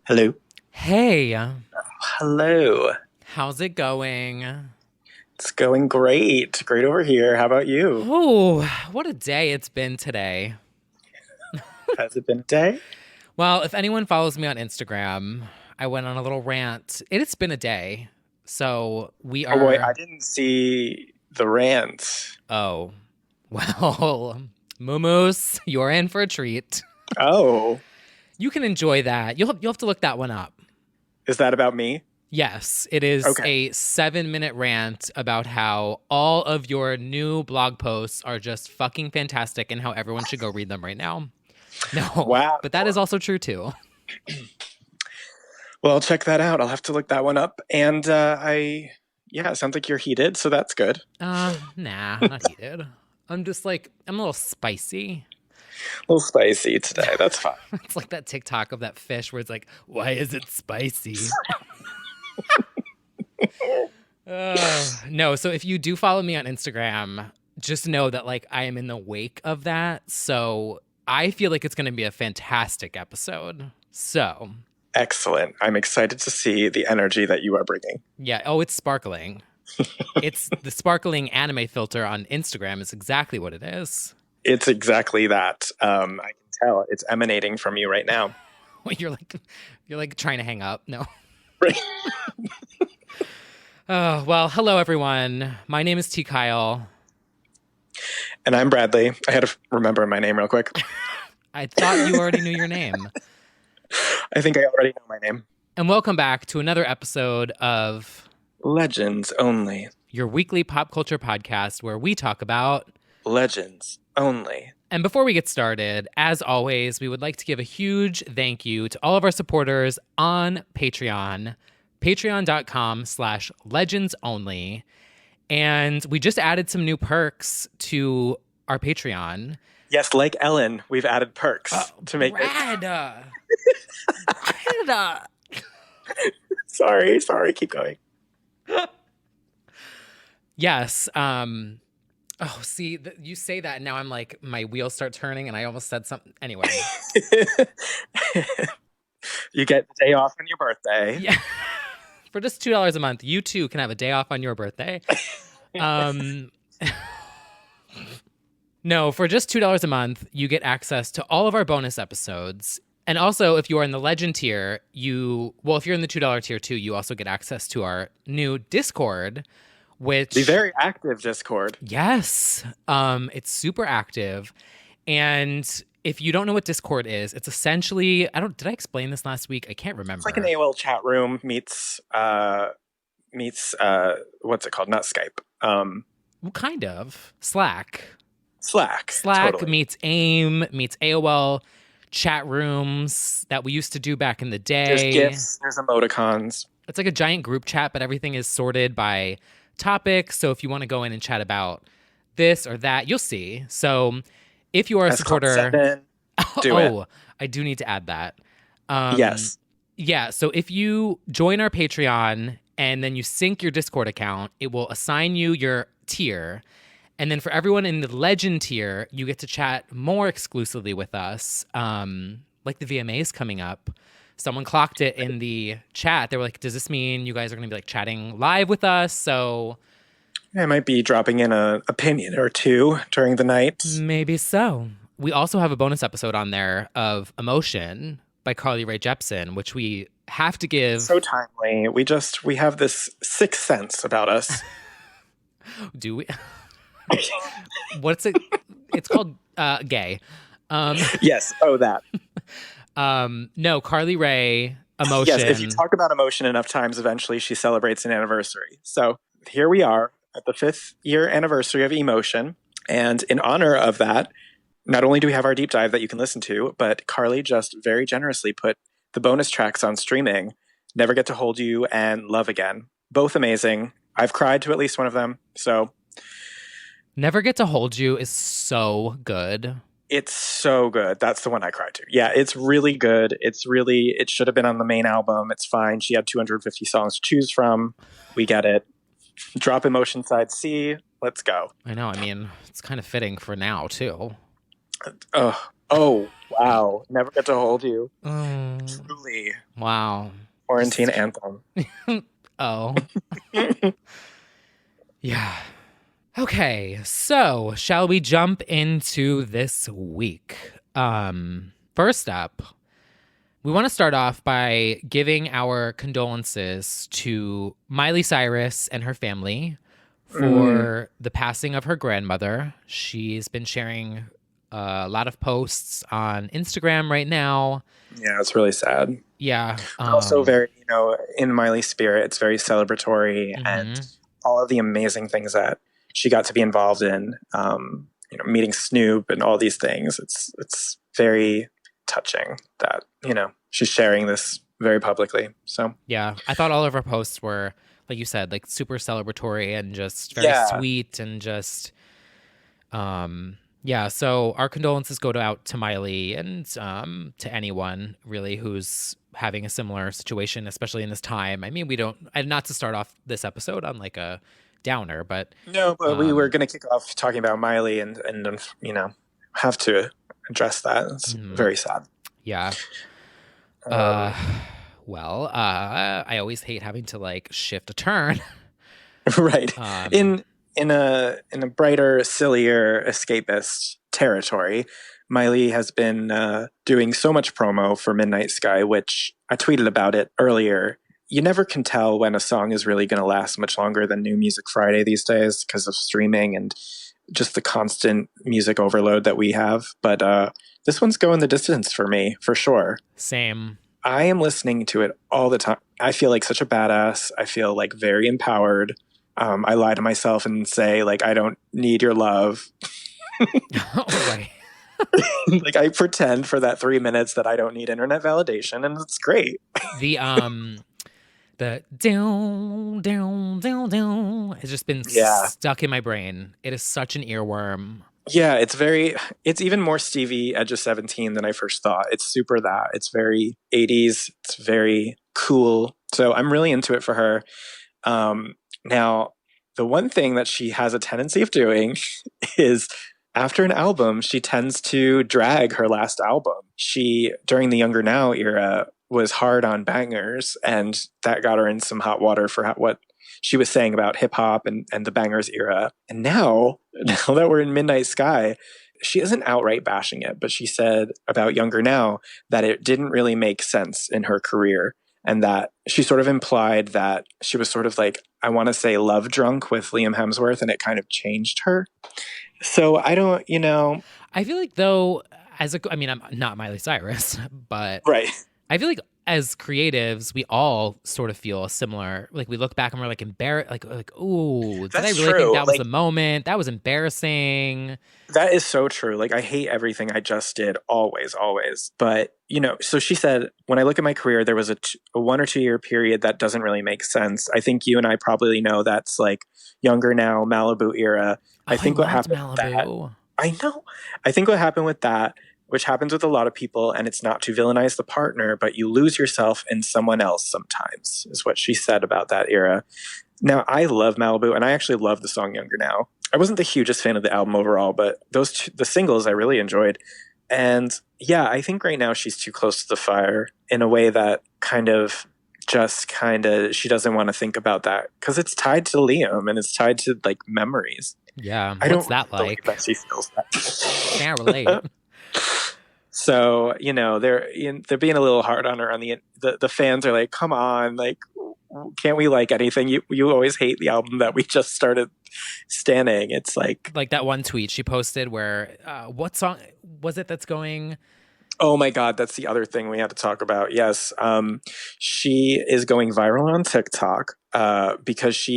Hello. Hey, Hello. how's it going? It's going great. Great over here. How about you? Oh, what a day it's been today. Has it been a day? Well, if anyone follows me on Instagram, I went on a little rant. It's been a day. So we Oh boy, I are, didn't see the rant. oh, well, Moo you're in for a treat. Oh, You can enjoy that. You'll have to look that one up. is that about me? Yes, it is Okay. a 7-minute rant about how all of your new blog posts are just fucking fantastic and how everyone should go read them right now. No, Wow. but that is also true too. Well, I'll check that out. I'll have to look that one up. And yeah, it sounds like you're heated, so that's good. Nah, not heated. I'm a little spicy. A little spicy today. That's fine. It's like that TikTok of that fish where it's like, why is it spicy? No, so if you do follow me on Instagram, just know that like I am in the wake of that. So I feel like it's going to be a fantastic episode. So, Excellent. I'm excited to see the energy that you are bringing. yeah. Oh, it's sparkling. It's the sparkling anime filter on Instagram is exactly what it is. It's exactly that. I can tell it's emanating from you right now. You're like trying to hang up. No. Right. Oh, well, hello everyone. My name is T Kyle. And I'm Bradley. I had to remember my name real quick. I thought you already knew your name. I think I already know my name. And welcome back to another episode of Legends only. your weekly pop culture podcast where we talk about. Legends only. And before we get started, as always, we would like to give a huge thank you to all of our supporters on Patreon, patreon.com/legends only. And we just added some new perks to our Patreon. Yes, like Ellen, we've added perks to make it. Brad, Brad, Sorry, keep going. yes. Oh, see, you say that, and now I'm like, my wheels start turning, and I almost said something. Anyway, You get the day off on your birthday. yeah. For just $2 a month, you too can have a day off on your birthday. Um, no, for just $2 a month, you get access to all of our bonus episodes. And also, if you are in the Legend tier, if you're in the $2 tier too, you also get access to our new Discord, which The very active Discord. yes, it's super active. And if you don't know what Discord is, it's essentially did I explain this last week? I can't It's remember. like an AOL chat room meets what's it called? Not Skype. Well, kind of. Slack. Slack. Slack Totally. meets AIM meets AOL chat rooms that we used to do back in the There's day. GIFs, there's emoticons. It's like a giant group chat, but everything is sorted by topic. So if you want to go in and chat about this or that, you'll see. So if you are a That's called supporter, Send In. Do it. I do need to add that. Um, Yes. yeah. So if you join our Patreon and then you sync your Discord account, it will assign you your tier. And then for everyone in the Legend tier, you get to chat more exclusively with us. Like the VMAs coming up. Someone clocked it in the chat. They were like, does this mean you guys are going to be like chatting live with us? So I might be dropping in an opinion or two during the night. maybe so. We also have a bonus episode on there of Emotion by Carly Rae Jepsen, which we have to So give. timely. We have this sixth sense about us. Do we? What's it? It's called Gay. Um, Yes. Oh, that. no, Carly Rae Emotion. Yes. If you talk about emotion enough times, eventually she celebrates an anniversary. So here we are at the 5th-year anniversary of Emotion. And in honor of that, not only do we have our deep dive that you can listen to, but Carly just very generously put the bonus tracks on streaming, Never Get to Hold You and Love Again. Both amazing. I've cried to at least one of them. So Never Get to Hold You is so good. it's so good. That's the one I cried to. Yeah, it's really good. It should have been on the main album. It's fine. She had 250 songs to choose from. We get it. Drop Emotion Side C. Let's go. I know. I mean, it's kind of fitting for now too. Oh, wow. Never Get to Hold You. Oh, Absolutely. Wow. Quarantine anthem. Oh. Yeah. Okay, so shall we jump into this week? First up, we want to start off by giving our condolences to Miley Cyrus and her family for the passing of her grandmother. She's been sharing a lot of posts on Instagram right now. Yeah, it's really sad. Yeah. But also very, in Miley's spirit, it's very celebratory and all of the amazing things that she got to be involved in, meeting Snoop and all these things. It's very touching that, she's sharing this very publicly. So yeah, I thought all of her posts were, like you said, like super celebratory and just very sweet and just, yeah. So our condolences go out to Miley and to anyone really who's having a similar situation, especially in this time. I mean, not to start off this episode on like a downer, but no, but we were going to kick off talking about Miley and have to address that. It's very sad. Yeah. Well, I always hate having to like shift a turn. Right. In a brighter, sillier, escapist territory, Miley has been doing so much promo for Midnight Sky, which I tweeted about it earlier. You never can tell when a song is really going to last much longer than New Music Friday these days because of streaming and just the constant music overload that we have. But this one's going the distance for me, for sure. Same. I am listening to it all the time. I feel like such a badass. I feel like very empowered. I lie to myself and say, like, I don't need your love. Oh, right. Like, I pretend for that 3 minutes that I don't need internet validation, and it's great. The down, down, down, down has just been stuck in my brain. It is such an earworm. Yeah, it's even more Stevie Edge of 17 than I first thought. It's super that. It's very 80s. It's very cool. So I'm really into it for her. Now, the one thing that she has a tendency of doing is after an album, she tends to drag her last album. She, during the Younger Now era, was hard on bangers, and that got her in some hot water for what she was saying about hip hop and the bangers era. And now that we're in Midnight Sky, she isn't outright bashing it, but she said about Younger Now that it didn't really make sense in her career. And that she sort of implied that she was sort of like, I want to say love drunk with Liam Hemsworth, and it kind of changed her. So I don't, I feel like though, I'm not Miley Cyrus, but right. I feel like as creatives, we all sort of feel similar. Like we look back and we're like embarrassed, like, ooh, did I really think that was the moment? That was embarrassing. That is so true. Like I hate everything I just did, always. But so she said, when I look at my career, there was a 1 or 2 year period that doesn't really make sense. I think you and I probably know that's like Younger Now, Malibu era. I think what happened with that, I know. I think what happened with that, which happens with a lot of people, and it's not to villainize the partner, but you lose yourself in someone else sometimes, is what she said about that era. Now, I love Malibu, and I actually love the song Younger Now. I wasn't the hugest fan of the album overall, but the singles I really enjoyed. And yeah, I think right now she's too close to the fire in a way that she doesn't want to think about that because it's tied to Liam and it's tied to like memories. Yeah, what's that like? That she feels that. Can't relate. So they're being a little hard on her. On the fans are like, come on, like, can't we like anything? You always hate the album that we just started standing. It's like that one tweet she posted where what song was it that's going? Oh my God, that's the other thing we had to talk about. Yes, she is going viral on TikTok because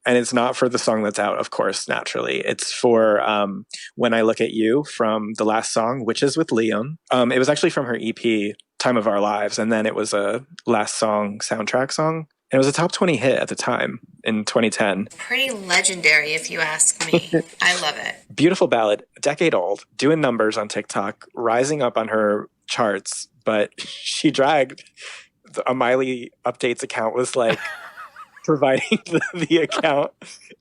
and it's not for the song that's out, of course, naturally. It's for When I Look at You from the last song, which is with Liam. It was actually from her EP, Time of Our Lives, and then it was a last song soundtrack song. And it was a top 20 hit at the time in 2010. Pretty legendary, if you ask me. I love it. Beautiful ballad, a decade old, doing numbers on TikTok, rising up on her charts. But she dragged a Miley Updates account was like providing the account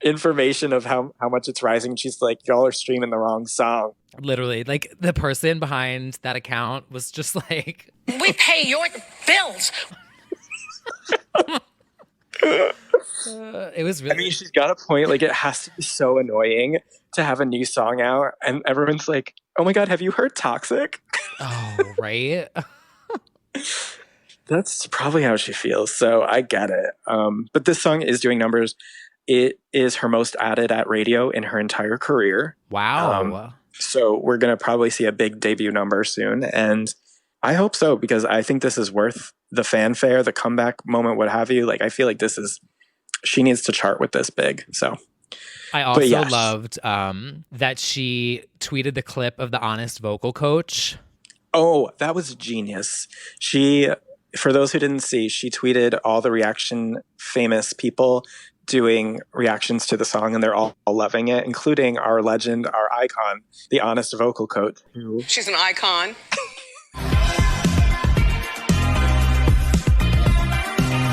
information of how much it's rising. She's like, y'all are streaming the wrong song. Literally, like the person behind that account was just like, We pay your bills. it was really. I mean, she's got a point. Like, it has to be so annoying to have a new song out, and everyone's like, "Oh my god, have you heard Toxic?" Oh, right. That's probably how she feels. So I get it. But this song is doing numbers. It is her most added at radio in her entire career. Wow. So we're gonna probably see a big debut number soon, and I hope so, because I think this is worth the fanfare, the comeback moment, what have you. Like, I feel like she needs to chart with this big. So I also loved that she tweeted the clip of the Honest Vocal Coach. Oh, that was genius. For those who didn't see, she tweeted all the reaction famous people doing reactions to the song, and they're all loving it, including our legend, our icon, the Honest Vocal Coach. She's an icon.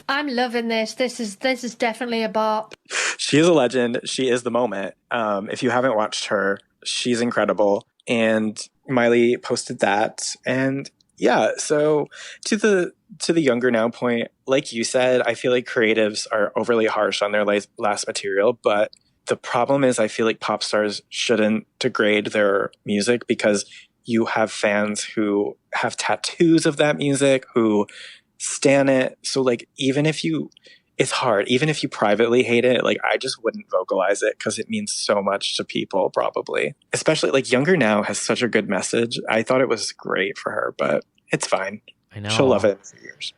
I'm loving this. This is definitely a bop. She is a legend. She is the moment. If you haven't watched her, she's incredible. And Miley posted that. And yeah, so to the younger now point, like you said, I feel like creatives are overly harsh on their last material. But the problem is, I feel like pop stars shouldn't degrade their music, because you have fans who have tattoos of that music, who stan it. So like, it's hard. Even if you privately hate it, like, I just wouldn't vocalize it, because it means so much to people, probably. Especially like Younger Now has such a good message. I thought it was great for her, but it's fine. I know. She'll love it for years.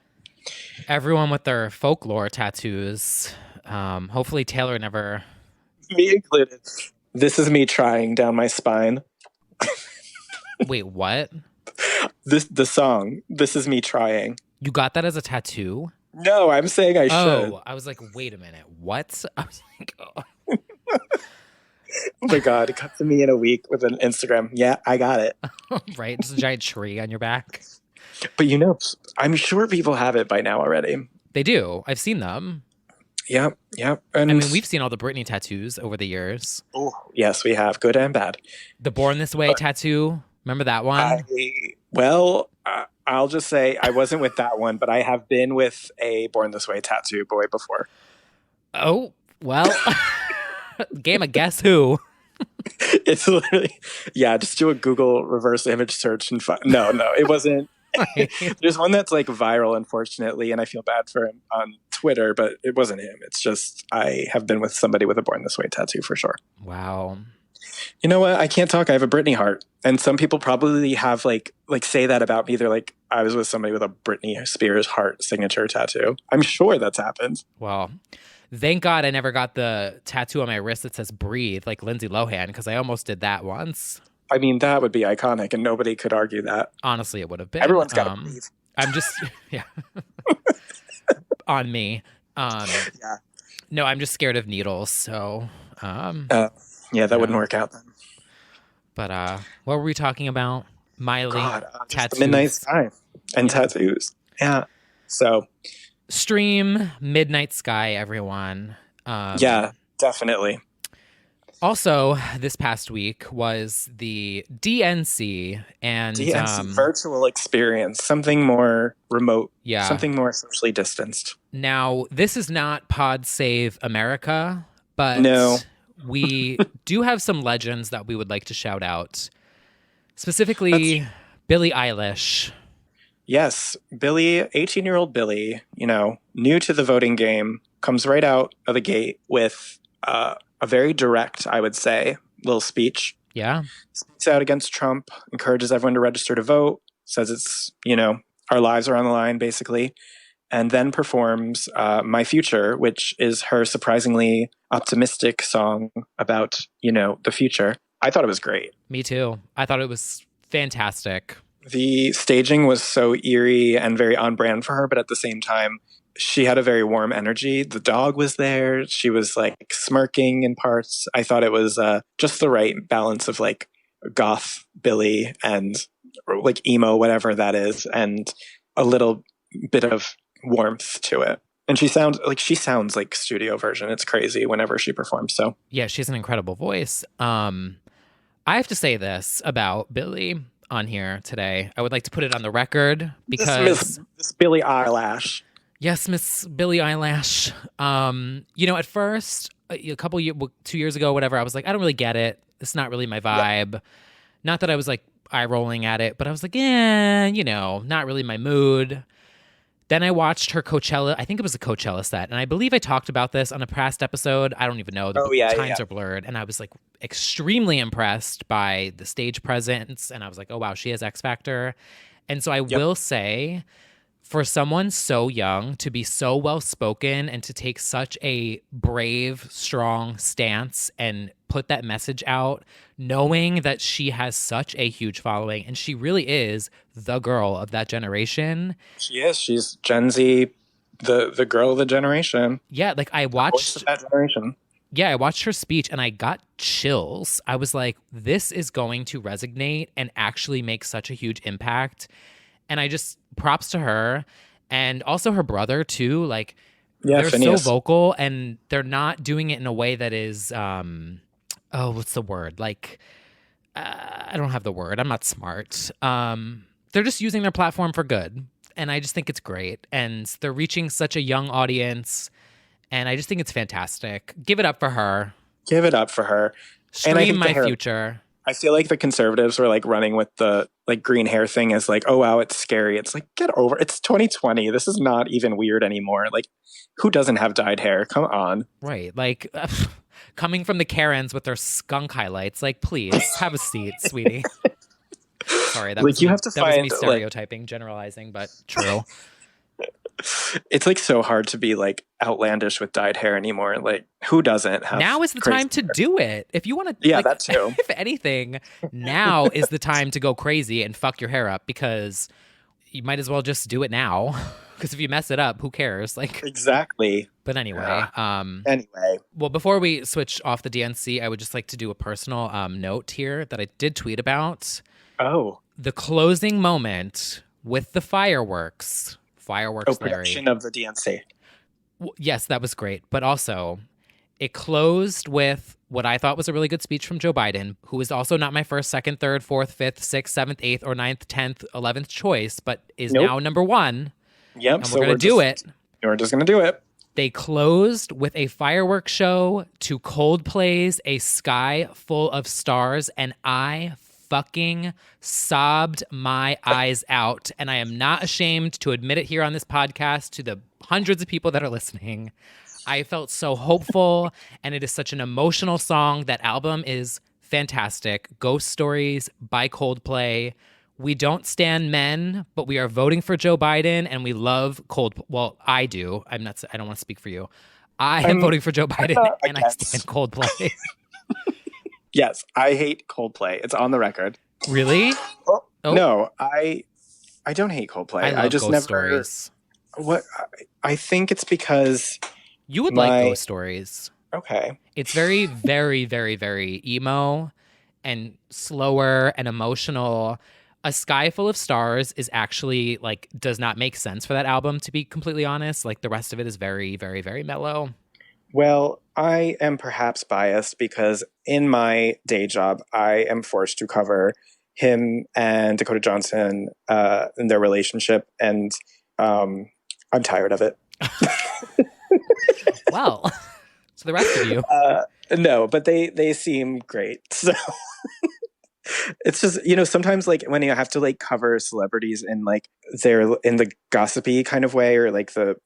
Everyone with their folklore tattoos. Hopefully Taylor never. Me included. This is me trying down my spine. Wait, what? The song. This is me trying. You got that as a tattoo? No, I'm saying I should. Oh, I was like, wait a minute. What? I was like, oh. Oh my god, it cut to me in a week with an Instagram. Yeah, I got it. Right? Just a giant tree on your back. But I'm sure people have it by now already. They do. I've seen them. Yep. And I mean, we've seen all the Britney tattoos over the years. Oh, yes, we have. Good and bad. The Born This Way tattoo. Remember that one? I'll just say I wasn't with that one, but I have been with a Born This Way tattoo boy before. Oh, well, game of Guess Who. It's literally, just do a Google reverse image search and find. No, it wasn't. There's one that's like viral, unfortunately, and I feel bad for him on Twitter, but it wasn't him. It's just, I have been with somebody with a Born This Way tattoo for sure. Wow. You know what? I can't talk. I have a Britney heart. And some people probably have like say that about me. They're like, I was with somebody with a Britney Spears heart signature tattoo. I'm sure that's happened. Well, thank God I never got the tattoo on my wrist that says breathe like Lindsay Lohan, because I almost did that once. I mean, that would be iconic and nobody could argue that. Honestly, it would have been. Everyone's got to breathe. I'm just, yeah. On me. Yeah. No, I'm just scared of needles. So, yeah, that wouldn't work out then. But what were we talking about? Miley, tattoos. The Midnight Sky and tattoos. Yeah. So stream Midnight Sky, everyone. Yeah, definitely. Also, this past week was the DNC and virtual experience, something more remote, yeah, something more socially distanced. Now, this is not Pod Save America, but no. We do have some legends that we would like to shout out. Specifically, Billie Eilish. Yes, Billie, 18-year-old Billie, new to the voting game, comes right out of the gate with a very direct, I would say, little speech. Yeah. Speaks out against Trump, encourages everyone to register to vote, says it's, our lives are on the line, basically. And then performs My Future, which is her surprisingly optimistic song about, the future. I thought it was great. Me too. I thought it was fantastic. The staging was so eerie and very on brand for her, but at the same time, she had a very warm energy. The dog was there. She was like smirking in parts. I thought it was just the right balance of like goth Billie and like emo, whatever that is, and a little bit of warmth to it. And she sounds like studio version. It's crazy whenever she performs. So Yeah, she has an incredible voice. I have to say this about Billie on here today. I would like to put it on the record because this Billie Eyelash. yes, Miss Billie Eyelash. At first, a couple years, 2 years ago, whatever, I was like, I don't really get it. It's not really my vibe. Yeah. Not that I was like eye rolling at it, but I was like, not really my mood. Then I watched her Coachella. I think it was a Coachella set. And I believe I talked about this on a past episode. I don't even know. The times are blurred. And I was like extremely impressed by the stage presence. And I was like, oh, wow, she has X Factor. And so I will say, for someone so young to be so well-spoken and to take such a brave, strong stance and put that message out, knowing that she has such a huge following, and she really is the girl of that generation. She is. She's Gen Z, the girl of the generation. Yeah, like I watched that generation. Yeah, I watched her speech and I got chills. I was like, this is going to resonate and actually make such a huge impact. And I just props to her and also her brother too. Like they're Phineas. so vocal and they're not doing it in a way that is what's the word? Like I don't have the word. I'm not smart. They're just using their platform for good. And I just think it's great. And they're reaching such a young audience. And I just think it's fantastic. Give it up for her. Give it up for her. Stream My Future. I feel like the conservatives were like running with the like green hair thing as like, oh wow, it's scary. It's like, get over it. It's 2020. This is not even weird anymore. Like, who doesn't have dyed hair? Come on. Right. Like coming from the Karens with their skunk highlights. Like, please have a seat, sweetie. Sorry, that was me stereotyping, generalizing, but true. It's like so hard to be like outlandish with dyed hair anymore. Like, who doesn't have? Now is the time to do it. If you want to, yeah, that too. If anything, now is the time to go crazy and fuck your hair up because you might as well just do it now. Because if you mess it up, who cares? Like exactly. But anyway, well, before we switch off the DNC, I would just like to do a personal note here that I did tweet about. Oh, the closing moment with the fireworks. Production Larry. Of the DNC. Yes, that was great. But also, it closed with what I thought was a really good speech from Joe Biden, who is also not my first, second, third, fourth, fifth, sixth, seventh, eighth, or ninth, 10th, 11th choice, but is now number one. Yep. And we're going to do it. We're just going to do it. They closed with a fireworks show to Coldplay's A Sky Full of Stars, and I fucking sobbed my eyes out. And I am not ashamed to admit it here on this podcast to the hundreds of people that are listening. I felt so hopeful, and it is such an emotional song. That album is fantastic. Ghost Stories by Coldplay. We don't stand men, but we are voting for Joe Biden, and we love Coldplay. Well, I do. I don't want to speak for you. I am voting for Joe Biden, and I stand Coldplay. Yes, I hate Coldplay. It's on the record. Really? Oh. No, I don't hate Coldplay. I love just Ghost never. Stories. What? I think it's because you would like Ghost Stories. Okay. It's very, very, very, very emo and slower and emotional. A Sky Full of Stars is actually like does not make sense for that album, to be completely honest. Like the rest of it is very, very, very mellow. Well, I am perhaps biased because in my day job, I am forced to cover him and Dakota Johnson in their relationship, and I'm tired of it. Well, so the rest of you. No, but they seem great. So it's just, sometimes like when you have to like cover celebrities in like they're in the gossipy kind of way, or like the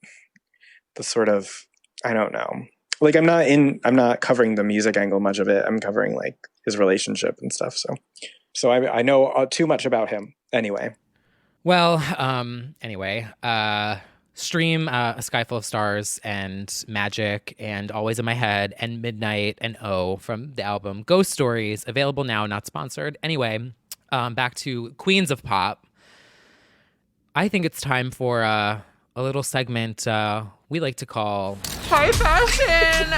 sort of, I don't know. Like I'm not covering the music angle much of it. I'm covering like his relationship and stuff. So I know too much about him anyway. Well, stream A Sky Full of Stars and Magic and Always in My Head and Midnight and O from the album Ghost Stories, available now, not sponsored. Anyway, back to Queens of Pop. I think it's time for a little segment we like to call High Fashion.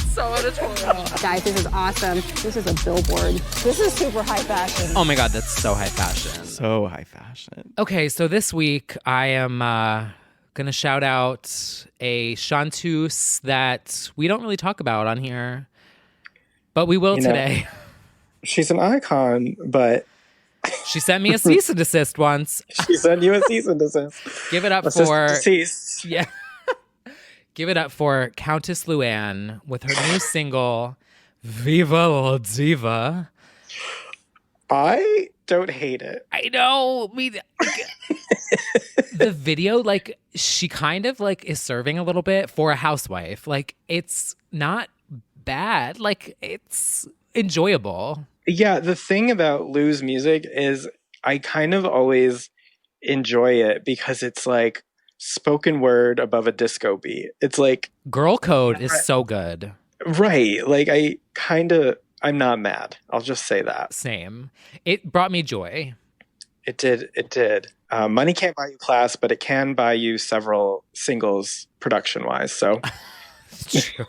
So editorial. Guys, this is awesome. This is a billboard. This is super high fashion. Oh my God, that's so high fashion. So high fashion. Okay, so this week I am Gonna shout out a chanteuse that we don't really talk about on here, but we will today. She's an icon, but she sent me a cease and desist once. She sent you a cease and desist. Give it up for deceased. Yeah. Give it up for Countess Luann with her new single, Viva la Diva. I don't hate it. I know. The video, like, she kind of like is serving a little bit for a housewife. Like, it's not bad. Like, it's enjoyable. Yeah, the thing about Lou's music is I kind of always enjoy it because it's like spoken word above a disco beat. It's like Girl Code is so good. Right. Like I'm not mad. I'll just say that. Same. It brought me joy. It did. Money can't buy you class, but it can buy you several singles production-wise. So, it's true.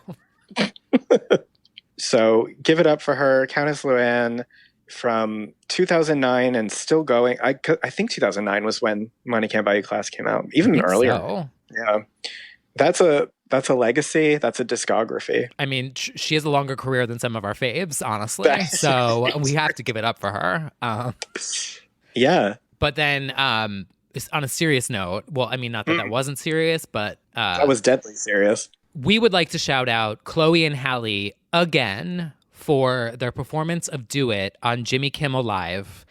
So give it up for her, Countess Luann, from 2009 and still going. I think 2009 was when Money Can't Buy You Class came out, even earlier. So. Yeah, that's a legacy. That's a discography. I mean, she has a longer career than some of our faves, honestly. So we have to give it up for her. Yeah. But then, on a serious note, well, I mean, not that that wasn't serious, but that was deadly serious. We would like to shout out Chloe and Halle again for their performance of Do It on Jimmy Kimmel Live.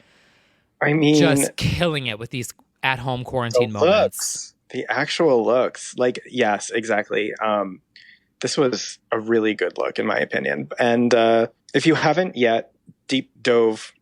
I mean, just killing it with these at-home quarantine moments. The actual looks. Like, yes, exactly. This was a really good look, in my opinion. And if you haven't yet deep dove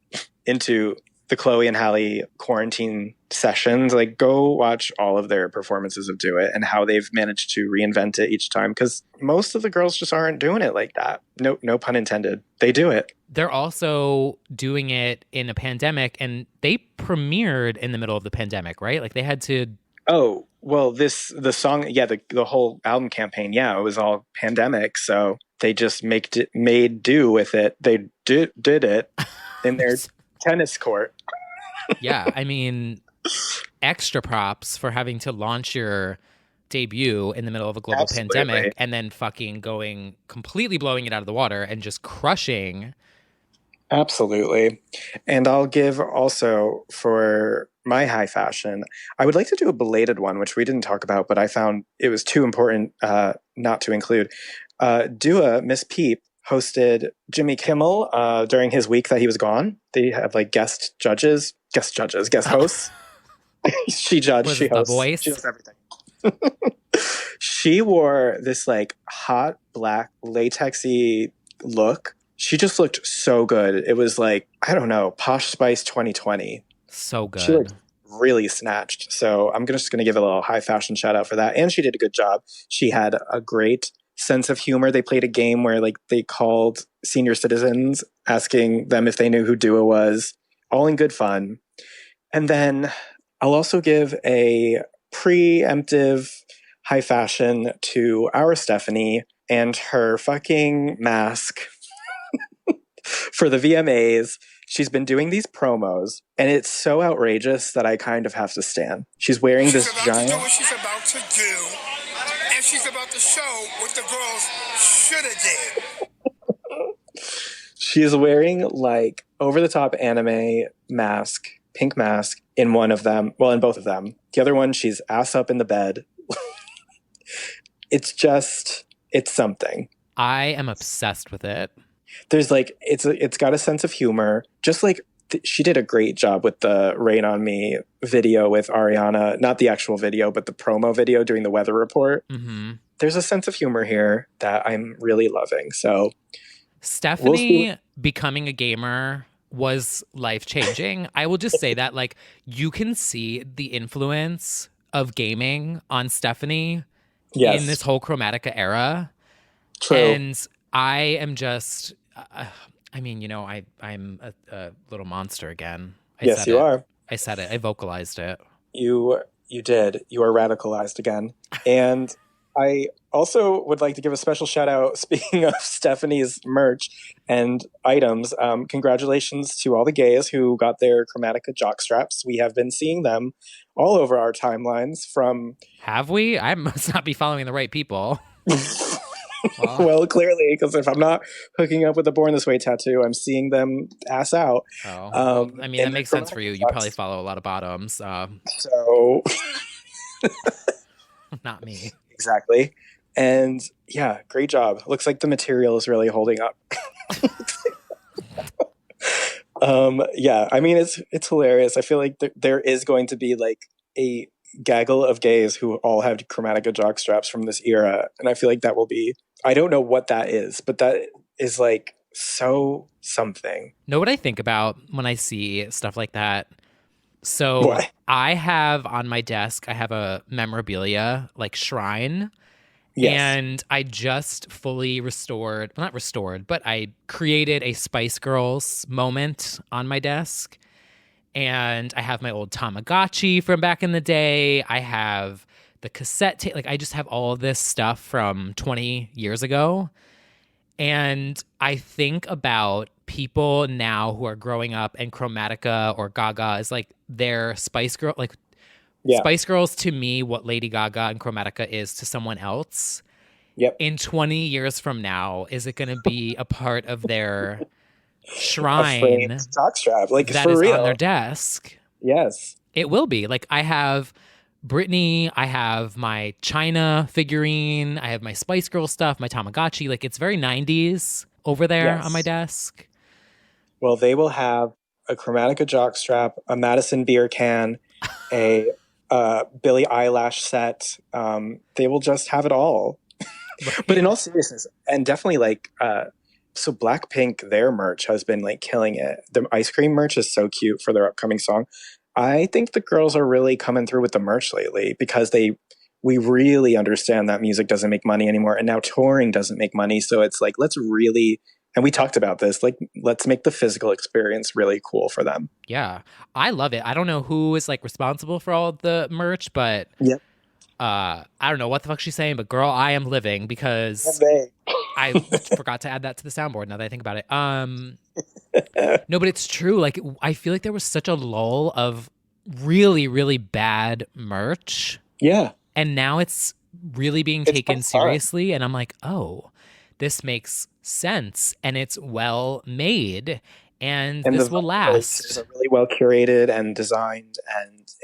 into the Chloe and Halle quarantine sessions, like, go watch all of their performances of Do It and how they've managed to reinvent it each time, because most of the girls just aren't doing it like that. No pun intended. They do it. They're also doing it in a pandemic, and they premiered in the middle of the pandemic, right? Like, they had to... Oh, well, the song, yeah, the whole album campaign, yeah, it was all pandemic, so they just made do with it. They did it in their tennis court. Yeah, I mean, extra props for having to launch your debut in the middle of a global pandemic and then fucking completely blowing it out of the water and just crushing. Absolutely. And I'll give also for my high fashion, I would like to do a belated one, which we didn't talk about, but I found it was too important not to include. Dua, Miss Peep, hosted Jimmy Kimmel during his week that he was gone. They have like guest hosts. She judged, she hosts, voice? She does everything. She wore this like hot black latexy look. She just looked so good. It was like, I don't know, Posh Spice 2020. So good. She looked really snatched. So I'm just going to give a little high fashion shout out for that. And she did a good job. She had a great sense of humor. They played a game where like they called senior citizens, asking them if they knew who Dua was, all in good fun. And then I'll also give a preemptive high fashion to our Stephanie and her fucking mask for the VMAs. She's been doing these promos, and it's so outrageous that I kind of have to stand. She's wearing this giant... She's about to do what she's about to do, and she's about to show what the girls should have did. She is wearing, like, over-the-top anime mask, pink mask, in one of them. Well, in both of them. The other one, she's ass up in the bed. It's something. I am obsessed with it. There's like, it's got a sense of humor. Just like she did a great job with the Rain on Me video with Ariana, not the actual video, but the promo video doing the weather report. Mm-hmm. There's a sense of humor here that I'm really loving. So Stephanie becoming a gamer was life-changing. I will just say that, like, you can see the influence of gaming on Stephanie in this whole Chromatica era. True. And I am just, I mean, you know, I'm a little monster again. Yes, you are. I said it. I vocalized it. You did. You are radicalized again. And I also would like to give a special shout out, speaking of Stephanie's merch and items. Congratulations to all the gays who got their Chromatica jock straps. We have been seeing them all over our timelines from. Have we? I must not be following the right people. Well, Well, clearly, because if I'm not hooking up with a Born This Way tattoo, I'm seeing them ass out. well, I mean, in that their makes sense for Chromatica you. You jocks. probably follow a lot of bottoms. So Not me. exactly. And yeah, great job. Looks like the material is really holding up. Yeah, I mean it's hilarious. I feel like there is going to be like a gaggle of gays who all have Chromatica jock straps from this era, and I feel like that will be. I don't know what that is, but that is like so something. Know what I think about when I see stuff like that? So What? I have on my desk, I have a memorabilia like shrine. Yes. And I just fully restored, well, not restored, but I created a Spice Girls moment on my desk. And I have my old Tamagotchi from back in the day. I have the cassette tape. Like, I just have all of this stuff from 20 years ago. And I think about people now who are growing up and Chromatica or Gaga is like their Spice Girl, like Yeah. Spice Girls to me, what Lady Gaga and Chromatica is to someone else. Yep. In 20 years from now, is it going to be a part of their A shrine framed jockstrap, like that for is real. on their desk? Yes. It will be. Like, I have Britney, I have my China figurine, I have my Spice Girl stuff, my Tamagotchi. Like, it's very 90s over there Yes. on my desk. Well, they will have a Chromatica jockstrap, a Madison beer can, a Billie Eyelash set. They will just have it all. But in all seriousness, and definitely like, so Blackpink, their merch has been like killing it. The ice cream merch is so cute for their upcoming song. I think the girls are really coming through with the merch lately because we really understand that music doesn't make money anymore, and now touring doesn't make money. So it's like, let's really, and we talked about this, like, let's make the physical experience really cool for them. Yeah, I love it. I don't know who is like responsible for all of the merch, but Yep. I don't know what the fuck she's saying, but girl, I am living because I forgot to add that to the soundboard now that I think about it. No, but it's true. Like, I feel like there was such a lull of really, really bad merch. Yeah. And now it's really being It's taken fun. seriously. And I'm like, oh, this makes sense. And it's well made. And this will last. It's really well curated and designed,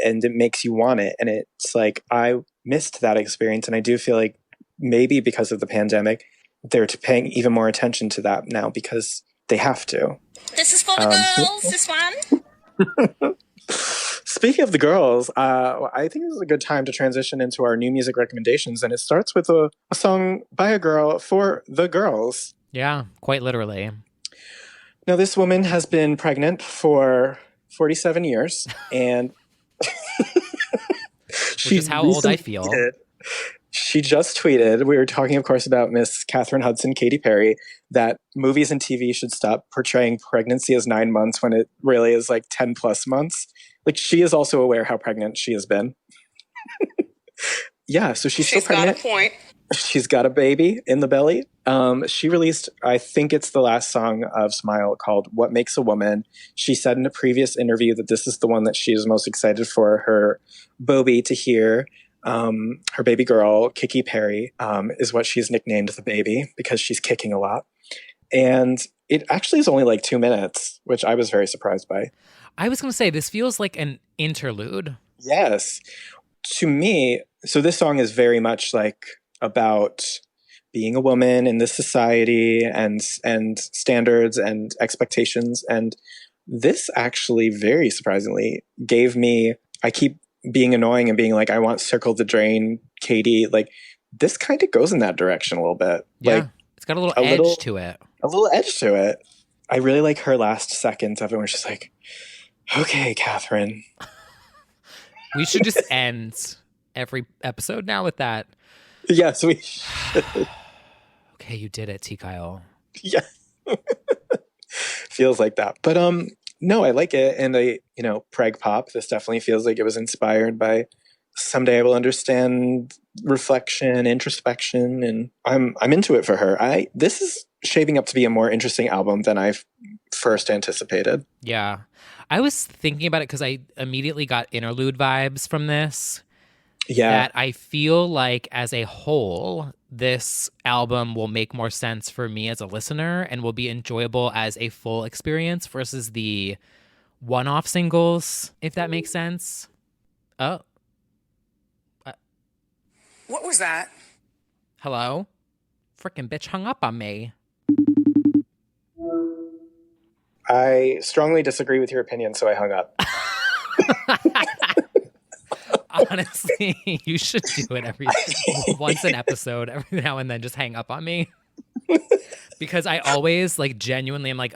and it makes you want it. And it's like, I missed that experience, and I do feel like maybe because of the pandemic, they're paying even more attention to that now because they have to. This is for the girls, this one. Speaking of the girls, I think this is a good time to transition into our new music recommendations, and it starts with a song by a girl for the girls. Yeah, quite literally. Now, this woman has been pregnant for 47 years, and Which is how old I feel. She just tweeted, we were talking, of course, about Miss Catherine Hudson, Katy Perry, that movies and TV should stop portraying pregnancy as 9 months when it really is like 10 plus months. Like, she is also aware how pregnant she has been. Yeah, so she's still pregnant. Got a point. She's got a baby in the belly. She released, I think it's the last song of Smile, called What Makes a Woman. She said in a previous interview that this is the one that she is most excited for her Bobby to hear. Her baby girl, Kiki Perry, is what she's nicknamed the baby because she's kicking a lot. And it actually is only like 2 minutes, which I was very surprised by. I was going to say, this feels like an interlude. Yes. To me, so this song is very much like about being a woman in this society and standards and expectations. And this actually, very surprisingly, gave me, I keep being annoying and being like, I want Circle the Drain, Katie. Like, this kind of goes in that direction a little bit. Yeah, like, it's got a little edge to it. A little edge to it. I really like her last seconds of it where she's like, okay, Catherine. We should just end every episode now with that. Yes, we should. Okay, you did it, T. Kyle. Yeah. Feels like that. But no, I like it. And preg pop. This definitely feels like it was inspired by someday I will understand reflection, introspection, and I'm into it for her. This is shaping up to be a more interesting album than I've first anticipated. Yeah. I was thinking about it because I immediately got interlude vibes from this. Yeah. That I feel like as a whole, this album will make more sense for me as a listener and will be enjoyable as a full experience versus the one-off singles, if that makes sense. Oh. What was that? Hello? Frickin' bitch hung up on me. I strongly disagree with your opinion, so I hung up. Honestly, you should do it once an episode, every now and then, just hang up on me. Because I always, like, genuinely am like,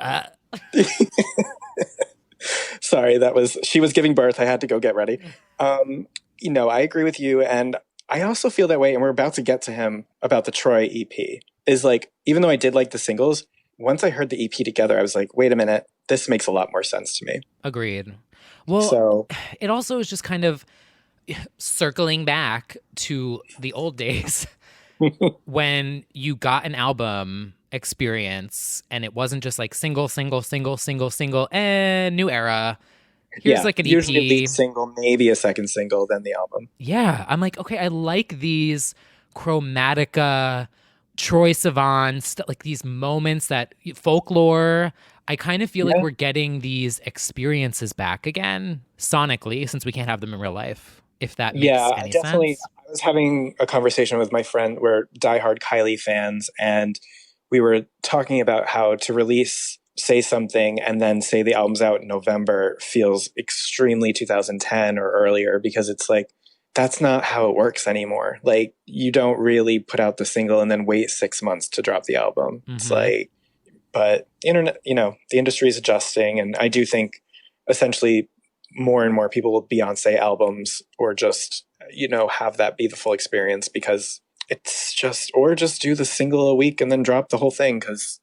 Sorry, she was giving birth. I had to go get ready. I agree with you. And I also feel that way. And we're about to get to him about the Troy EP. Is like, even though I did like the singles, once I heard the EP together, I was like, wait a minute, this makes a lot more sense to me. Agreed. Well, so it also is just kind of circling back to the old days when you got an album experience and it wasn't just like single, and new era. Here's like an EP. Usually lead single, maybe a second single, then the album. Yeah. I'm like, okay, I like these Chromatica, Troye Sivan, like these moments that folklore. I kind of feel like we're getting these experiences back again sonically, since we can't have them in real life, if that makes any definitely sense. I was having a conversation with my friend. We're diehard Kylie fans, and we were talking about how to release Say Something and then say the album's out in November feels extremely 2010 or earlier, because it's like, that's not how it works anymore. Like, you don't really put out the single and then wait 6 months to drop the album. Mm-hmm. It's like, but internet, the industry is adjusting. And I do think essentially more and more people will Beyonce albums, or just, have that be the full experience, because it's just do the single a week and then drop the whole thing, because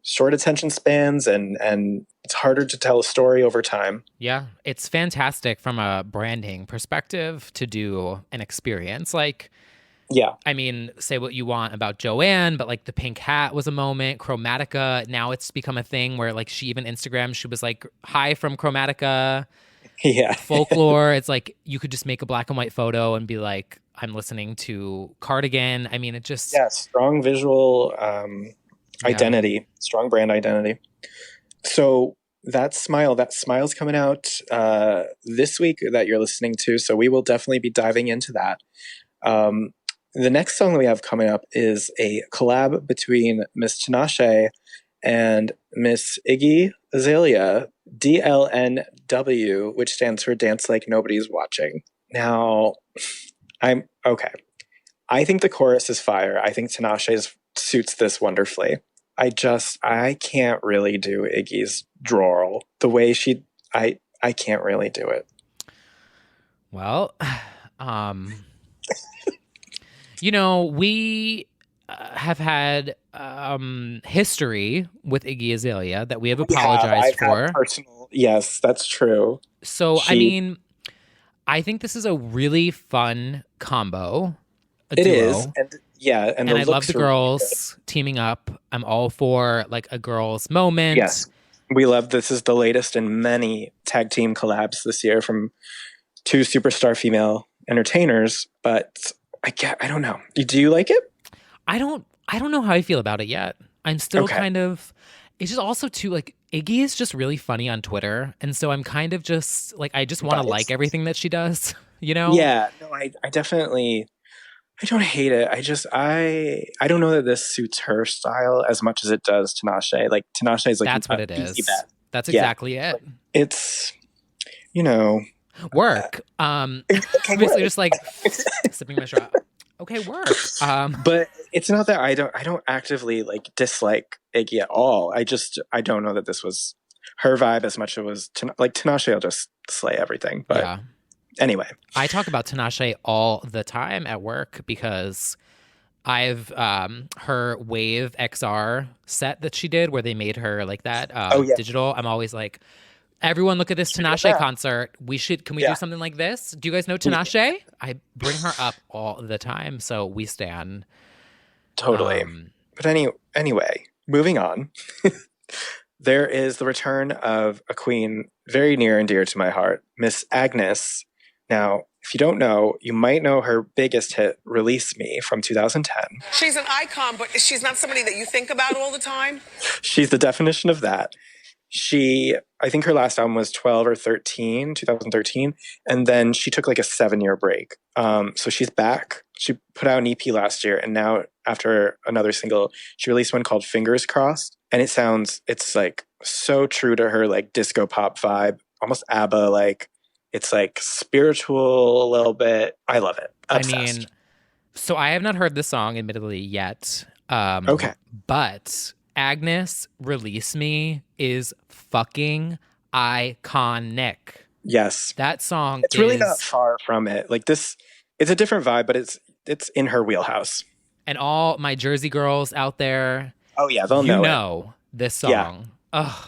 short attention spans and it's harder to tell a story over time. Yeah, it's fantastic from a branding perspective to do an experience. Like, yeah, I mean, say what you want about Joanne, but like the pink hat was a moment. Chromatica, now it's become a thing where like she even Instagram, she was like, hi from Chromatica. Yeah. Folklore, it's like you could just make a black and white photo and be like, I'm listening to Cardigan. I mean, it just... Yeah, strong visual identity, strong brand identity. So that Smile's coming out this week that you're listening to. So we will definitely be diving into that. The next song that we have coming up is a collab between Miss Tinashe and Miss Iggy Azalea, DLNW, which stands for Dance Like Nobody's Watching. Now, I'm okay. I think the chorus is fire. I think Tinashe's suits this wonderfully. I can't really do Iggy's drawl the way I can't really do it. Well, we have had history with Iggy Azalea that we have apologized for. Yes, that's true. So, I think this is a really fun combo. It is. And I love the girls teaming up. I'm all for like a girls moment. Yes. We love this is the latest in many tag team collabs this year from two superstar female entertainers, but I don't know. Do you like it? I don't know how I feel about it yet. I'm still kind of, it's just also too like Iggy is just really funny on Twitter. And so I'm kind of just like, I just want to like everything that she does, Yeah, no, I definitely, I don't hate it. I don't know that this suits her style as much as it does Tinashe. Like Tinashe is like, that's what it is. That's exactly it. It's, work. Basically just like sipping my straw. Okay, work. But it's not that I don't actively like dislike Iggy at all. I don't know that this was her vibe as much as it was like Tinashe will just slay everything. But yeah. Anyway, I talk about Tinashe all the time at work because I've her Wave XR set that she did where they made her like that digital. I'm always like, Everyone look at this Should we go Tinashe back? concert. Can we Yeah. do something like this? Do you guys know Tinashe? I bring her up all the time, so we stand. Totally. But anyway, moving on. There is the return of a queen very near and dear to my heart, Miss Agnes. Now, if you don't know, you might know her biggest hit, Release Me, from 2010. She's an icon, but she's not somebody that you think about all the time. She's the definition of that. I think her last album was 12 or 13, 2013, and then she took like a 7-year break. So she's back. She put out an EP last year, and now after another single, she released one called Fingers Crossed, and it's like so true to her like disco pop vibe, almost ABBA, like it's like spiritual a little bit. I love it. Obsessed. I mean, so I have not heard this song, admittedly, yet. Okay. But Agnes, Release Me is fucking iconic. Yes. That song It's really not far from it. Like this, it's a different vibe, but it's in her wheelhouse. And all my Jersey girls out there, Oh yeah, they'll know this song. Yeah. Ugh.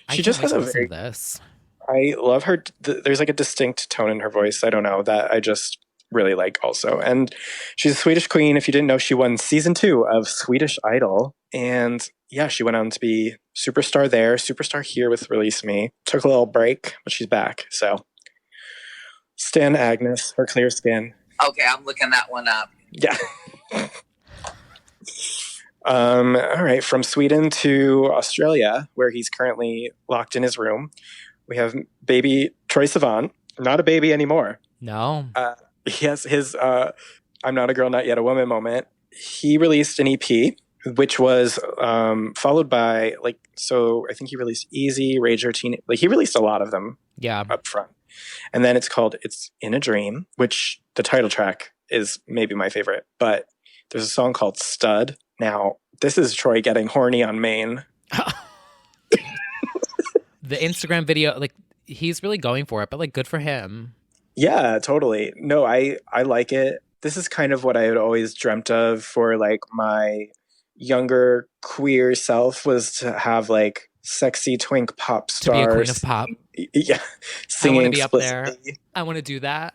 She just has a very. This. I love her. There's like a distinct tone in her voice. I don't know that I just really like also. And she's a Swedish queen. If you didn't know, she won season 2 of Swedish Idol. And yeah, she went on to be superstar there, superstar here with Release Me. Took a little break, but she's back. So Stan Agnes, her clear skin. Okay, I'm looking that one up. Yeah. All right. From Sweden to Australia, where he's currently locked in his room, we have baby Troye Sivan. Not a baby anymore. No. He has his I'm Not a Girl, Not Yet a Woman moment. He released an EP, which was followed by I think he released Easy, Rager, Teen. Like he released a lot of them up front. And then it's called It's in a Dream, which the title track is maybe my favorite. But there's a song called Stud. Now, this is Troy getting horny on Maine. The Instagram video, like he's really going for it, but like good for him. Yeah, totally. No, I like it. This is kind of what I had always dreamt of for like my younger queer self, was to have like sexy twink pop stars. To be a queen of pop. Yeah. Singing I want to be up explicitly. there. I want to do that.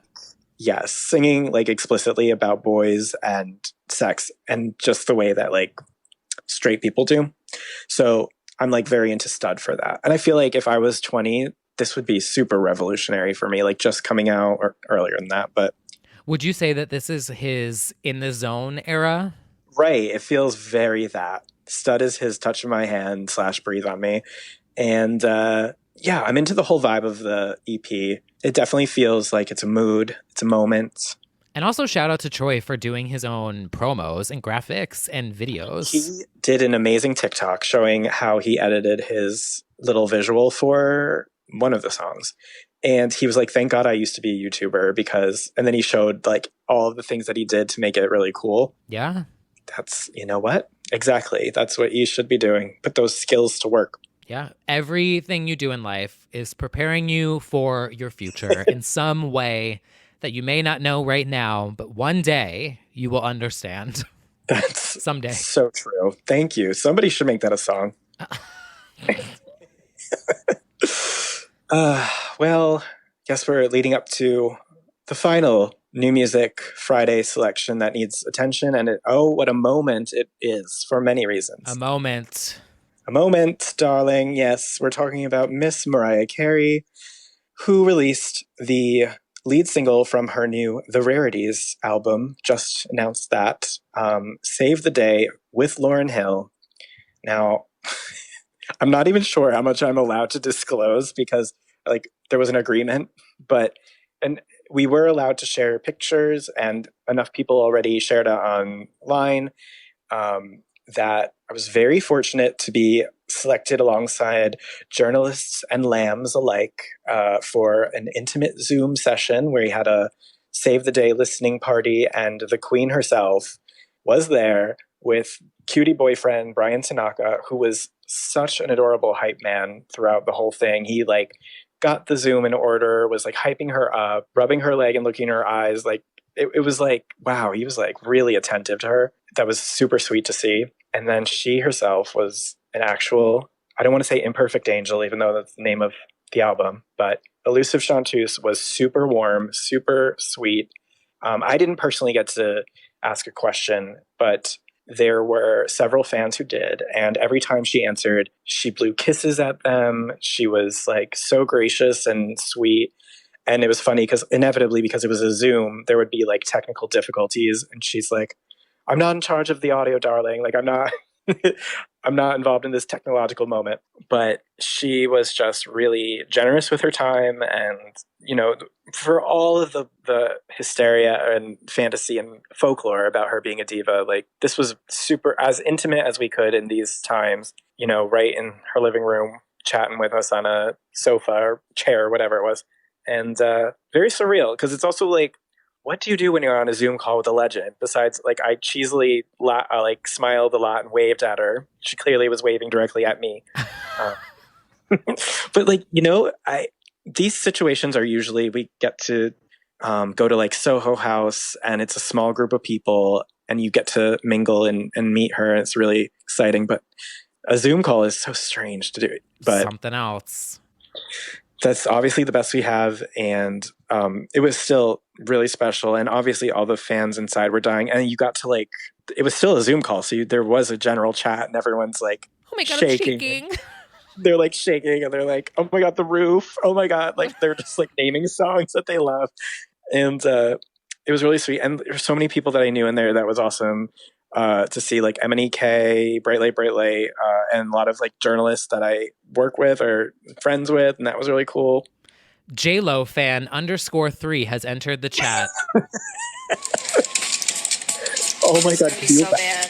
Yes, singing like explicitly about boys and sex, and just the way that like straight people do. So I'm like very into Stud for that. And I feel like if I was 20, this would be super revolutionary for me, like just coming out or earlier than that. But would you say that this is his In the Zone era? right. It feels very that. Stud is his touch of my hand / breathe on me. And yeah, I'm into the whole vibe of the EP. It definitely feels like it's a mood, it's a moment. And also shout out to Troy for doing his own promos and graphics and videos. He did an amazing TikTok showing how he edited his little visual for one of the songs. And he was like, thank God I used to be a YouTuber because, and then he showed like all of the things that he did to make it really cool. Yeah. That's, you know what? Exactly. That's what you should be doing. Put those skills to work. Yeah. Everything you do in life is preparing you for your future in some way that you may not know right now, but one day you will understand. That's someday. So true. Thank you. Somebody should make that a song. Well, guess we're leading up to the final New Music Friday selection that needs attention. And what a moment it is for many reasons. A moment. A moment, darling. Yes, we're talking about Miss Mariah Carey, who released the lead single from her new The Rarities album, just announced that, Save the Day with Lauryn Hill. Now, I'm not even sure how much I'm allowed to disclose because like there was an agreement, and we were allowed to share pictures, and enough people already shared it online that I was very fortunate to be selected alongside journalists and lambs alike for an intimate Zoom session where he had a Save the Day listening party, and the Queen herself was there with cutie boyfriend Brian Tanaka, who was such an adorable hype man throughout the whole thing. He like got the Zoom in order, was like hyping her up, rubbing her leg and looking in her eyes. Like it was like, wow, he was like really attentive to her. That was super sweet to see. And then she herself was an actual I don't want to say Imperfect Angel, even though that's the name of the album, but Elusive Chanteuse was super warm, super sweet. I didn't personally get to ask a question, but there were several fans who did. And every time she answered, she blew kisses at them. She was like so gracious and sweet. And it was funny because inevitably, because it was a Zoom, there would be like technical difficulties. And she's like, I'm not in charge of the audio, darling. Like, I'm not. I'm not involved in this technological moment, but she was just really generous with her time. And, you know, for all of the hysteria and fantasy and folklore about her being a diva, like this was super as intimate as we could in these times, you know, right in her living room, chatting with us on a sofa or chair or whatever it was. And very surreal because it's also like, what do you do when you're on a Zoom call with a legend? Besides, like, I cheesily like smiled a lot and waved at her. She clearly was waving directly at me. But like, you know, these situations are usually we get to go to like Soho House, and it's a small group of people, and you get to mingle and meet her, and it's really exciting. But a Zoom call is so strange to do. But something else. That's obviously the best we have, and it was still really special. And obviously, all the fans inside were dying, and you got to like, it was still a Zoom call, so there was a general chat, and everyone's like, "Oh my god, shaking. I'm shaking!" They're like shaking, and they're like, "Oh my god, the roof! Oh my god!" Like they're just like naming songs that they love, and it was really sweet. And there's so many people that I knew in there that was awesome. To see like MNEK, Bright Light, and a lot of like journalists that I work with or friends with, and that was really cool. JLo fan _3 has entered the chat. Oh my god, So bad.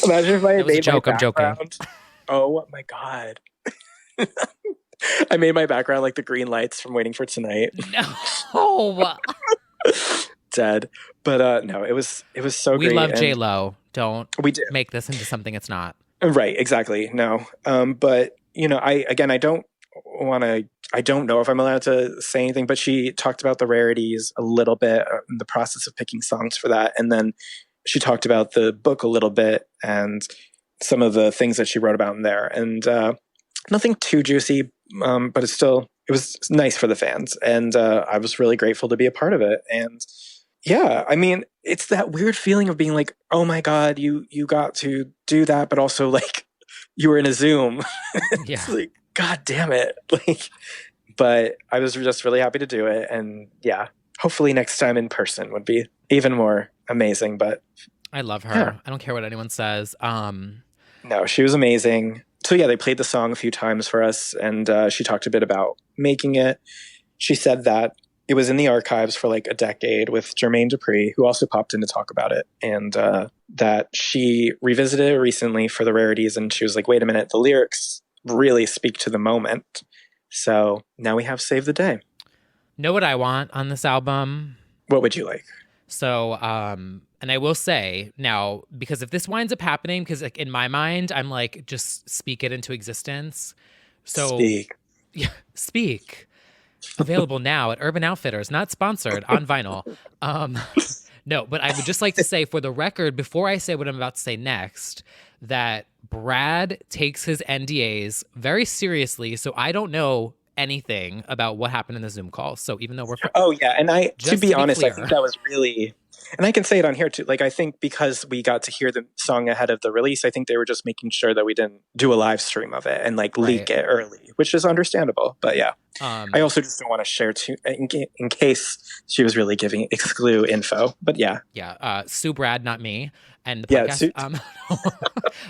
Imagine if I had made joke, my I'm joking. background. Oh my god. I made my background like the green lights from Waiting for Tonight. No. Dead. But no, it was so great. We love JLo. Don't we did. make this into something it's not. Right, exactly. No. But you know, I don't know if I'm allowed to say anything, but she talked about the rarities a little bit in the process of picking songs for that. And then she talked about the book a little bit and some of the things that she wrote about in there. And nothing too juicy, but it was nice for the fans. And I was really grateful to be a part of it. And yeah, I mean, it's that weird feeling of being like, oh my God, you got to do that, but also like you were in a Zoom. Yeah. It's like, God damn it. Like, but I was just really happy to do it. And yeah, hopefully next time in person would be even more amazing. But I love her. Yeah. I don't care what anyone says. No, she was amazing. So yeah, they played the song a few times for us, and she talked a bit about making it. She said that it was in the archives for like a decade with Jermaine Dupri, who also popped in to talk about it, and that she revisited it recently for the rarities, and she was like, wait a minute, the lyrics really speak to the moment. So now we have Save the Day. Know what I want on this album? What would you like? So, and I will say now, because if this winds up happening, because like in my mind, I'm like, just speak it into existence. So Speak. Yeah, speak. Available now at Urban Outfitters, not sponsored, on vinyl. No, but I would just like to say for the record, before I say what I'm about to say next, that Brad takes his NDAs very seriously. So I don't know anything about what happened in the Zoom call. So even though we're Oh yeah, and to be honest, clear. I think that was really, and I can say it on here too. Like I think because we got to hear the song ahead of the release, I think they were just making sure that we didn't do a live stream of it and like leak it early, which is understandable. But yeah, I also just don't want to share too in case she was really giving exclu info. But yeah, sue Brad, not me. And the yeah, podcast,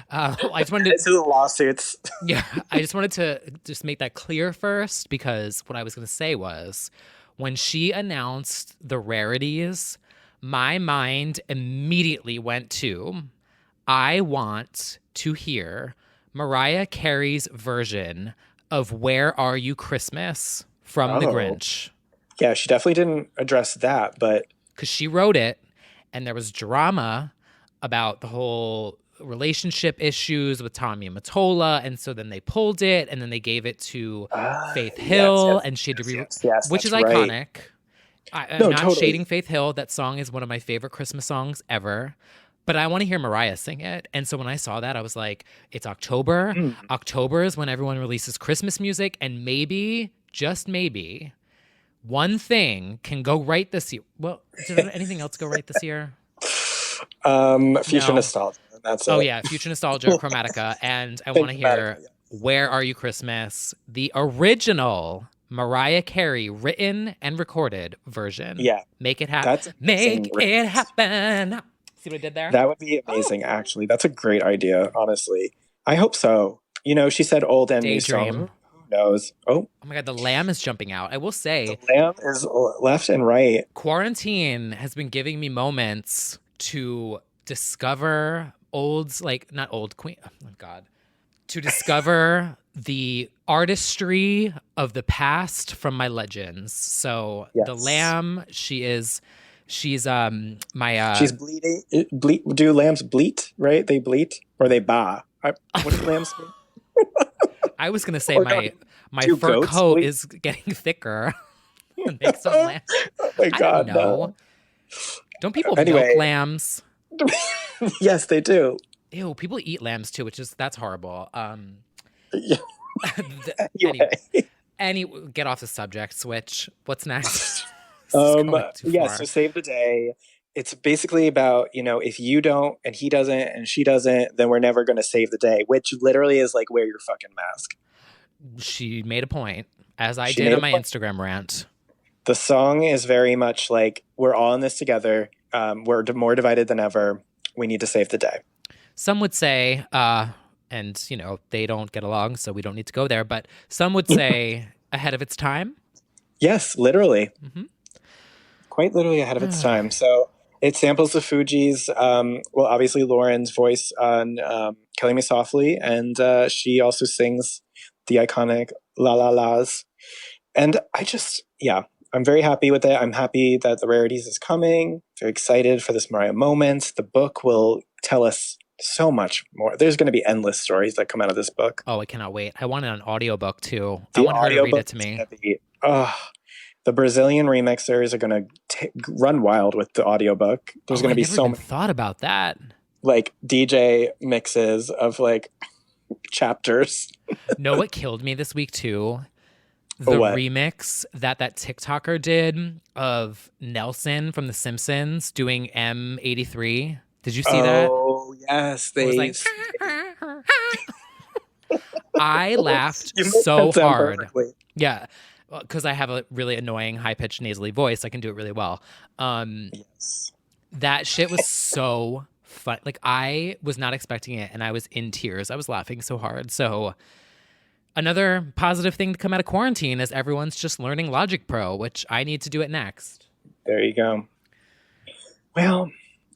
I just wanted to the lawsuits. Yeah, I just wanted to just make that clear first, because what I was going to say was when she announced the rarities, my mind immediately went to, I want to hear Mariah Carey's version of Where Are You Christmas from The Grinch. Yeah, she definitely didn't address that, but because she wrote it and there was drama about the whole relationship issues with Tommy and Mottola, and so then they pulled it and then they gave it to Faith Hill, and she had to which is iconic. I'm not shading Faith Hill. That song is one of my favorite Christmas songs ever. But I want to hear Mariah sing it. And so when I saw that, I was like, it's October. October is when everyone releases Christmas music. And maybe, just maybe, one thing can go right this year. Well, did anything else go right this year? Future No. Nostalgia. That's it. Oh, yeah. Future Nostalgia, Chromatica. And I want to hear Where Are You Christmas? The original Mariah Carey written and recorded version. Yeah. Make it happen. Make it happen. See what I did there? That would be amazing, actually. That's a great idea, honestly. I hope so. You know, she said old and new Daydream. song. Who knows? Oh, my God, the lamb is jumping out. I will say, the lamb is left and right. quarantine has been giving me moments to discover not old queen. Oh, God. To discover the artistry of the past from my legends. So the lamb, she's my she's bleeding. Do lambs bleat? Right? They bleat or they baa. What do lambs mean? I was gonna say my fur coat is getting thicker. Make some lamb. Oh my God! I don't know. No. Don't people milk lambs? Yes, they do. Ew, people eat lambs too, that's horrible. Yeah. Anyway, get off the subject. Switch. What's next? So Save the Day. It's basically about, you know, if you don't and he doesn't and she doesn't, then we're never going to save the day, which literally is like, wear your fucking mask. She made a point, as I did on my Instagram rant. The song is very much like, we're all in this together. We're more divided than ever. We need to save the day. Some would say, and, you know, they don't get along, so we don't need to go there, but some would say ahead of its time. Yes, literally. Mm-hmm. Quite literally ahead of its time. So it samples the Fugees. Well, obviously Lauren's voice on Killing Me Softly, and she also sings the iconic La La La's. And I'm very happy with it. I'm happy that the Rarities is coming. Very excited for this Mariah moment. The book will tell us so much more. There's going to be endless stories that come out of this book. Oh, I cannot wait. I want an audiobook too. I want her to read it to me. The Brazilian remixers are going to run wild with the audiobook. There's going to be so many. Thought about that. Like DJ mixes of like chapters. Know what killed me this week too? The remix that TikToker did of Nelson from The Simpsons doing M83. Did you see that? Oh, yes. I laughed so hard. Perfectly. Yeah, because I have a really annoying, high-pitched, nasally voice. I can do it really well. Yes. That shit was so fun. Like, I was not expecting it, and I was in tears. I was laughing so hard. So another positive thing to come out of quarantine is everyone's just learning Logic Pro, which I need to do it next. There you go. Well,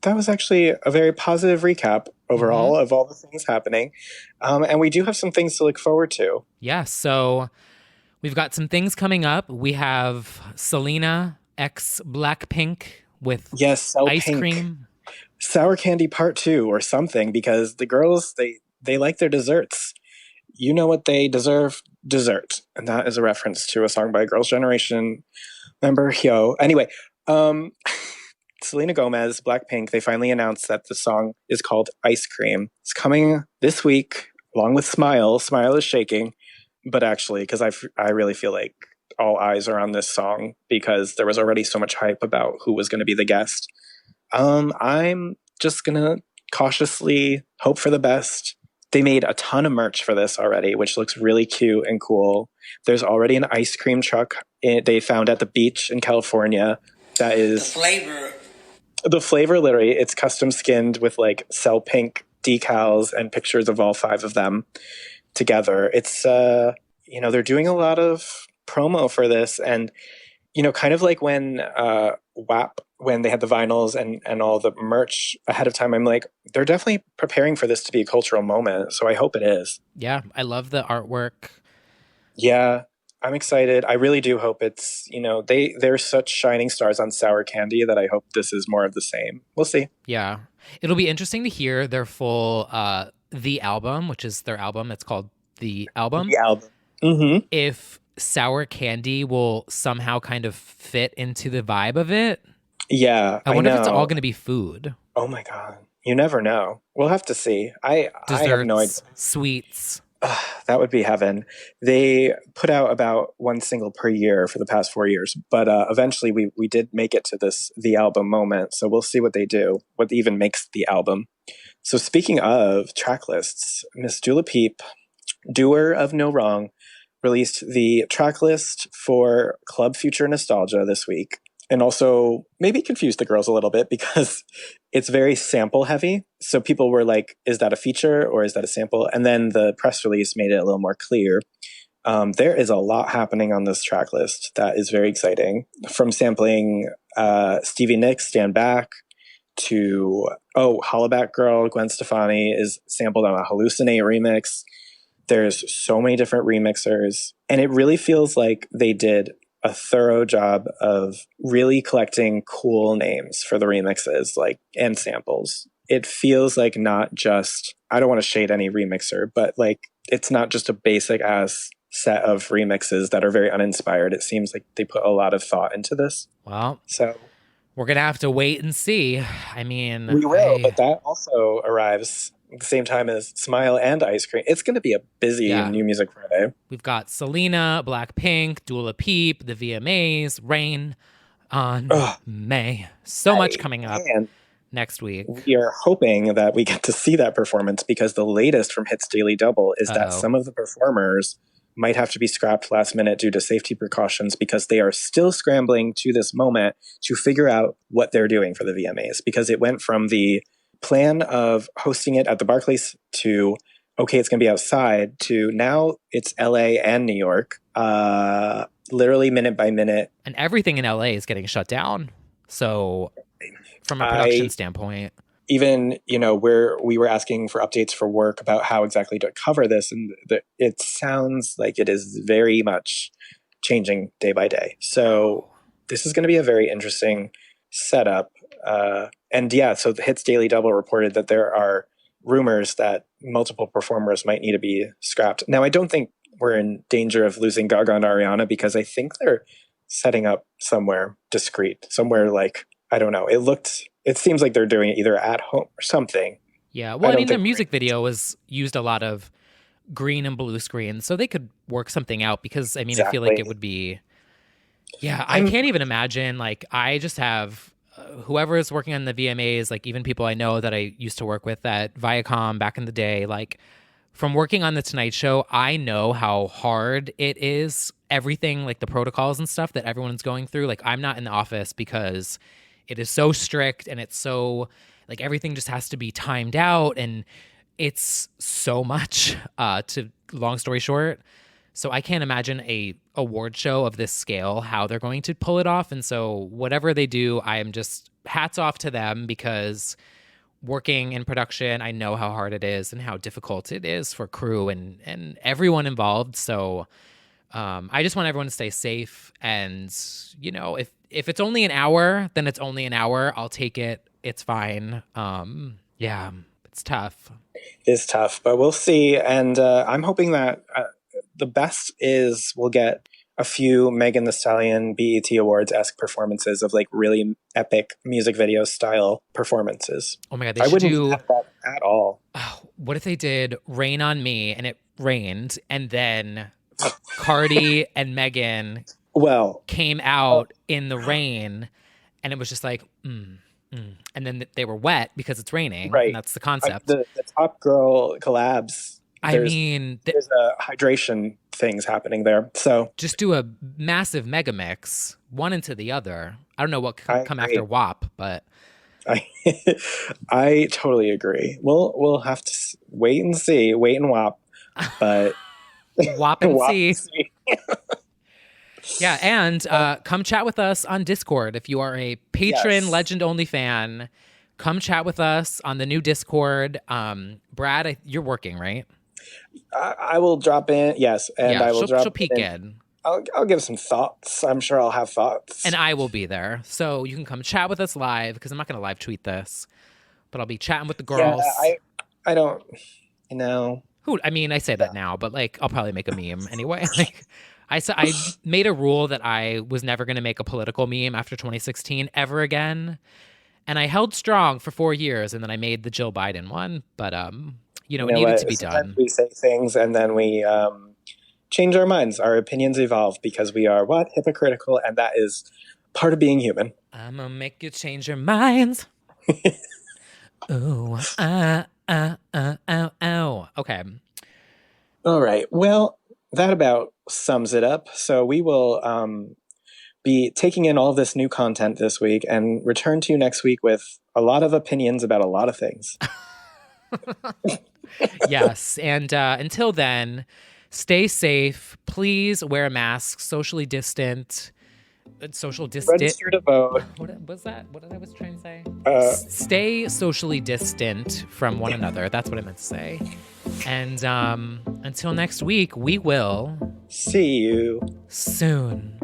that was actually a very positive recap overall of all the things happening. And we do have some things to look forward to. Yeah, so we've got some things coming up. We have Selena x Blackpink with ice cream. Sour Candy Part 2 or something, because the girls, they like their desserts. You know what they deserve? Dessert. And that is a reference to a song by Girls' Generation member Hyo. Anyway, Selena Gomez, Blackpink, they finally announced that the song is called Ice Cream. It's coming this week, along with Smile. Smile is shaking, but actually, because I really feel like all eyes are on this song because there was already so much hype about who was going to be the guest. I'm just going to cautiously hope for the best. They made a ton of merch for this already, which looks really cute and cool. There's already an ice cream truck they found at the beach in California that is... The flavor, literally, it's custom skinned with like Cell Pink decals and pictures of all 5 of them together. It's, they're doing a lot of promo for this. And, kind of like when WAP, when they had the vinyls and all the merch ahead of time, I'm like, they're definitely preparing for this to be a cultural moment. So I hope it is. Yeah, I love the artwork. Yeah, I'm excited. I really do hope it's, they're such shining stars on Sour Candy that I hope this is more of the same. We'll see. Yeah. It'll be interesting to hear their full, The Album, which is their album. It's called The Album. The Album. Mm-hmm. If Sour Candy will somehow kind of fit into the vibe of it. Yeah, I wonder if it's all going to be food. Oh my God. You never know. We'll have to see. I have no idea. Desserts, sweets. That would be heaven. They put out about one single per year for the past 4 years, but eventually we did make it to the album moment. So we'll see what they do, what even makes the album. So speaking of track lists, Miss Dula Peep, doer of no wrong, released the track list for Club Future Nostalgia this week, and also maybe confused the girls a little bit because it's very sample heavy. So people were like, is that a feature or is that a sample? And then the press release made it a little more clear. There is a lot happening on this track list that is very exciting, from sampling Stevie Nicks' Stand Back to, Hollaback Girl, Gwen Stefani is sampled on a Hallucinate remix. There's so many different remixers, and it really feels like they did a thorough job of really collecting cool names for the remixes, like, and samples. It feels like not just, I don't want to shade any remixer, but like, it's not just a basic ass set of remixes that are very uninspired. It seems like they put a lot of thought into this. Well, so we're going to have to wait and see. I mean, we will, but that also arrives at the same time as Smile and Ice Cream. It's going to be a busy New Music Friday. We've got Selena, Blackpink, Dua Peep, the VMAs, Rain on May. So much coming up next week. We are hoping that we get to see that performance, because the latest from Hits Daily Double is that some of the performers might have to be scrapped last minute due to safety precautions, because they are still scrambling to this moment to figure out what they're doing for the VMAs, because it went from the plan of hosting it at the Barclays to, okay, it's going to be outside, to now it's LA and New York, literally minute by minute. And everything in LA is getting shut down. So from a production standpoint, even, we were asking for updates for work about how exactly to cover this, and it sounds like it is very much changing day by day. So this is going to be a very interesting setup. So the Hits Daily Double reported that there are rumors that multiple performers might need to be scrapped. Now, I don't think we're in danger of losing Gaga and Ariana, because I think they're setting up somewhere discreet, somewhere like, I don't know. It seems like they're doing it either at home or something. Yeah. Well, I mean, their music video was used a lot of green and blue screens, so they could work something out, because, I mean, I feel like it would be, I can't even imagine, like, I just have whoever is working on the VMAs, like even people I know that I used to work with at Viacom back in the day, like from working on The Tonight Show, I know how hard it is, everything, like the protocols and stuff that everyone's going through. Like, I'm not in the office because it is so strict, and it's so, like, everything just has to be timed out, and it's so much, to long story short. So I can't imagine a award show of this scale, how they're going to pull it off. And so whatever they do, I am just hats off to them, because working in production, I know how hard it is and how difficult it is for crew and everyone involved. So I just want everyone to stay safe. And, if it's only an hour, then it's only an hour. I'll take it. It's fine. It's tough. It's tough, but we'll see. And I'm hoping that the best is we'll get a few Megan Thee Stallion BET Awards-esque performances of like really epic music video style performances. Oh my God, I wouldn't have that at all. Oh, what if they did Rain on Me and it rained, and then Cardi and Megan came out in the rain, and it was just like, and then they were wet because it's raining. Right. And that's the concept. The Top Girl collabs. There's a hydration things happening there. So just do a massive mega mix, one into the other. I don't know what could come after WAP, but I totally agree. We'll have to wait and see, wait and WAP, but WAP and see. Yeah, and come chat with us on Discord if you are a patron Legend Only fan. Come chat with us on the new Discord. Brad, you're working, right? I will drop in, yes, and I will drop in. She'll peek in. I'll give some thoughts. I'm sure I'll have thoughts. And I will be there. So you can come chat with us live, because I'm not going to live tweet this, but I'll be chatting with the girls. Yeah, I don't, Who? I mean, I say that now, but like, I'll probably make a meme anyway. Like, I made a rule that I was never going to make a political meme after 2016 ever again. And I held strong for 4 years, and then I made the Jill Biden one. But, it You know needed what? to be Sometimes done. we say things and then we change our minds. Our opinions evolve because we are what? Hypocritical, and that is part of being human. I'm gonna make you change your minds. Ooh, ow. Okay. All right. Well, that about sums it up. So we will be taking in all this new content this week and return to you next week with a lot of opinions about a lot of things. Yes. And until then, stay safe. Please wear a mask, socially distant. Register to vote. What was that? What did I was trying to say? Stay socially distant from one another. That's what I meant to say. And until next week, we will see you soon.